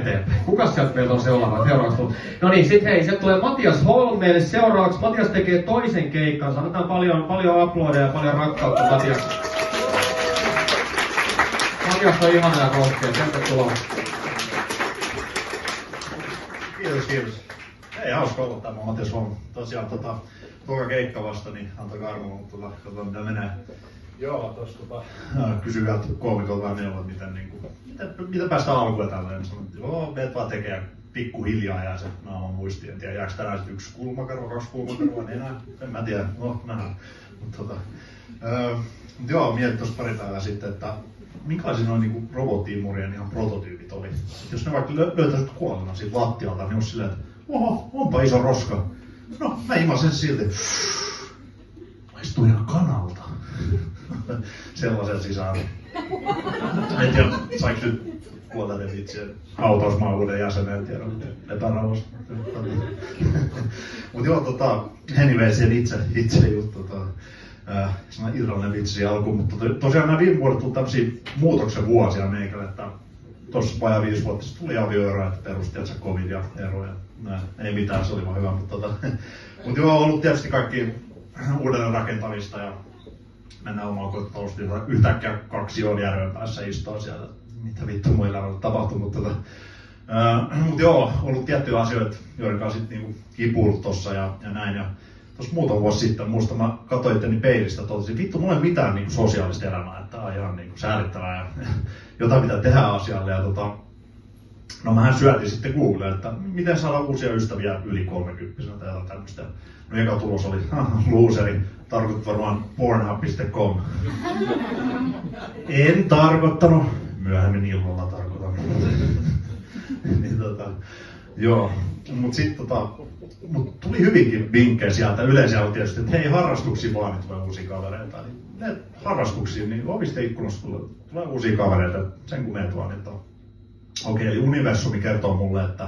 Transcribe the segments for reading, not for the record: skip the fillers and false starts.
eteenpäin. Kukas sieltä meiltä on seuraavaksi tullut? No niin, sit hei, sieltä tulee Matias Holm meille seuraavaksi. Matias tekee toisen keikkansa. Annetaan paljon aplodeja ja paljon rakkautta Matias. Matias on ihana ja rohkea. Tervetuloa. Kiitos. Ei hauska olla täällä, mä Matias Holm. Tosiaan toka keikka vasta, niin antakaa armoa, mutta katsotaan mitä menee. Joo, tossa kysyvät koomikolta vähän neuvoa, mitä päästään alkuun tälleen. Sanoin, että joo, meet vaan tekee pikkuhiljaa ja se naaman muisti. En tiedä, jääkö tänään yksi kulmakarva, kaksi kulmakarvaa, niin enää. En mä tiedä, no nähdään. Mutta joo, mietin tuossa pari päivää sitten, että minkälaisia noin niin robottiimurien ihan prototyypit oli. Jos ne vaikka löytäisivät kuolleena siitä lattialta, niin olisi silleen, että oho, onpa iso roska. No, mä imasen silti. Maistuu ihan kanalta. Sellaisen sisään. En tiedä, saiko nyt kuolta ne vitsien hautausmaavuuden jäsenen, en tiedä, epärauhassa. Mut joo, anyway, sen itse juttu. Sellainen irrallinen vitsi alkuun, mutta tosiaan nämä viime vuodet tuli tämmösiä muutoksen vuosia meikälle, että tossa vajaa 5 vuotta sitten tuli avioero, että perusti covid ja ero ja näin. Ei mitään, se oli vaan hyvä, mutta joo, on ollut tietysti kaikki uudelleen rakentamista ja mennään omaan kotitalosta yhtäkkiä 2 Joonjärven päässä istua siellä, mitä vittu mun elämällä tapahtui, mutta joo, ollut tiettyjä asioita, joiden kanssa sitten niinku kipuillut tossa ja näin. Ja tuossa muutama vuosi sitten muista mä katsoin itteni peilistä ja totesin, vittu mulla ei mitään niinku sosiaalista elämää, että on ihan niinku säädettävää ja jotain mitä tehdään asialle. Ja no mähän syötin sitten Googleen, että miten saada uusia ystäviä yli 30-vuotiaana tai jotain tämmöistä. No eka tulos oli, looseri, tarkoitti varmaan pornhub.com. En tarkoittanut, myöhemmin illalla tarkoitan. Niin joo, mut sitten mut tuli hyvinkin vinkkejä sieltä. Yleensä on tietysti, että hei, harrastuksiin vaan nyt tulee uusia kavereita. Ne harrastuksiin, niin ovista ikkunasta tulee uusia kavereita, sen kun meet vaan, että okei, eli universumi kertoo mulle, että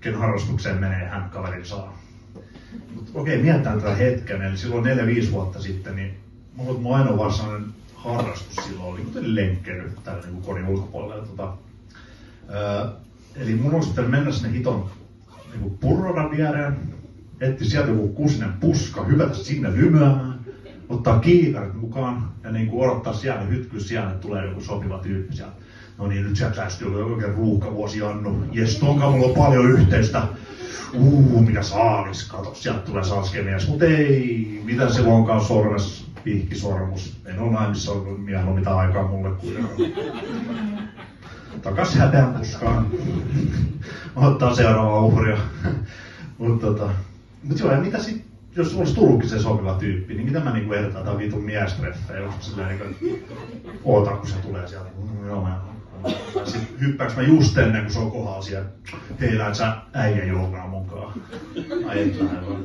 ken harrastukseen menee, hän kaverin saa. Mut okei, mietitään tätä hetken, eli silloin 4-5 vuotta sitten, niin mun ainoa varsinainen harrastus silloin oli kuten lenkkeily täällä niin kodin ulkopuolella. Eli mun olisi pitänyt mennä sinne hiton niin purrodan viereen, etsiä sieltä joku kusinen puska, hyvätä sinne lymyämään, ottaa kiikarit mukaan ja niin odottaa siellä hytkyä siellä, että tulee joku sopiva tyyppi sieltä. No niin, nyt sieltä lähestyy oikein ruuhkavuosi Jannu. Jes, tonkaan mulla on paljon yhteistä. Mikä saalis, kato, sieltä tulee salskemies. Mut ei, mitä se onkaan sormes, pihkisormus. En oo naimissa ollut, miehellä on mitään aikaa mulle kuin takas häpeän puskaan. Ottaa seuraavaa uhria. Mut joo, ja mitä sit, jos olisi tullutkin se sopiva tyyppi, niin mitä mä niinku ehdotan tää vitun miestreffejä, jos silleen niinku ootan, kun se tulee sieltä. Joo, sitten hyppääks mä just ennen kuin se on kohdalla siellä, hei lähet sä äijän joogaa mukaan. Ai et lähde vaan.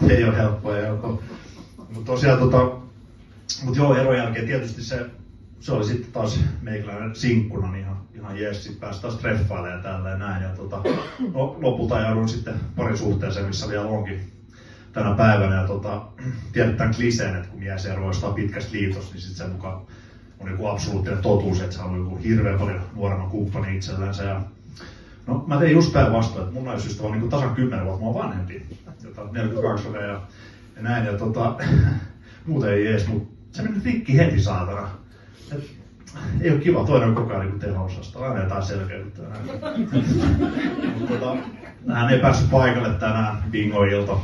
Ei oo helppoa. Mut tosiaan mut joo, eron jälkeen tietysti se oli sitten taas meikäläinen sinkkuna, niin ihan jees, sit pääsi taas treffailemaan ja tälleen näin. Ja no, lopulta jouduin sitten parisuhteeseen, missä vielä onkin tänä päivänä. Ja tiedät tämän kliseen, että kun mies eroaa jostain pitkästä liitosta, niin sit sen mukaan on joku absoluuttinen totuus, että se on joku hirveän paljon nuoremman kumppani itsellänsä. Ja no mä tein just päinvastoin, että mun naisystävä on niin tasan 10 vuotta mua vanhempi, 42 ja näin. Ja muuten ei ees, mutta se meni rikki heti saatana. Ei oo kiva, toinen on koko ajan niin teho-osasta, aina jotain selkeyttä. Hän ei päässyt paikalle tänään, bingo-ilta.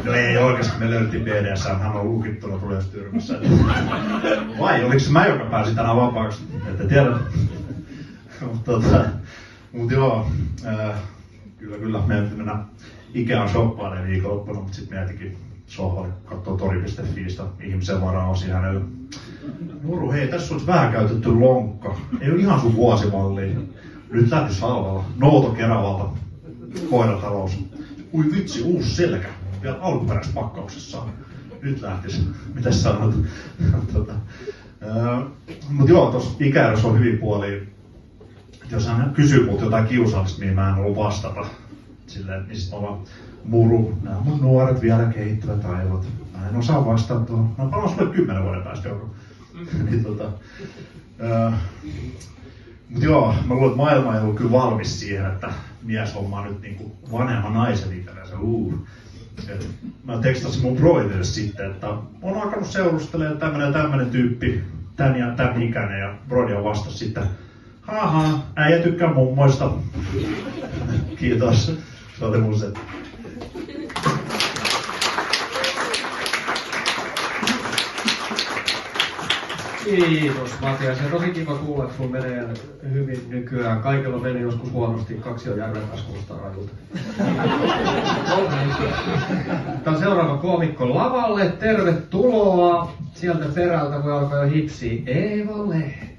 No ei oikeesti, me löydettiin BDSM, hän on lukittunut yleistyrmässä. Vai oliko se mä, joka pääsi tänään vapaaksi? Ette tiedä. Mut joo, kyllä meidän piti mennä Ikeaan shoppailemaan viikonloppuna, mutta sit mietikin sohvalle kattoo tori.fiistä ihmisen varaosia hänelle. Muru, hei, tässä olisi vähän käytetty lonkka. Ei ole ihan sun vuosimalliin. Nyt lähtis halvalla. Nouto Keravalta. Koiratalous. Ui vitsi, uusi selkä. Vielä alkuperäisessä pakkauksessa. Nyt lähtis. Mitäs sanot? Mut joo, tossa ikäerossa on hyvin puoliin. Jos hän kysyy mut jotain kiusallista, niin mä en ollut vastata. Silleen, niin sit mä vaan, muru, nää mun nuoret vielä kehittyvät aivot. Mä en osaa vastata tuohon. No palaan sulle 10 vuoden päästä joku. Niin Mut joo, mä luulen, että maailma ei ollut kyllä valmis siihen, että mies hommaa nyt niinku vanhemman naisen ikänsä. Mä tekstasin mun broidille sitten, että on alkanut seurustelemaan tämmönen tyyppi, tän ja tän ikäinen, ja broidia vastasi sitten, haha, äijä tykkää mummoista. Kiitos. Se oli mun se. Kiitos Matias, ja tosi kiva kuulla, että sun menee hyvin nykyään. Kaikilla meni joskus huonosti, 2 on järven kanssa kuulostaa rajulta. Tämä seuraava koomikko lavalle, tervetuloa. Sieltä perältä voi alkaa jo hipsiä Eeva Lehti.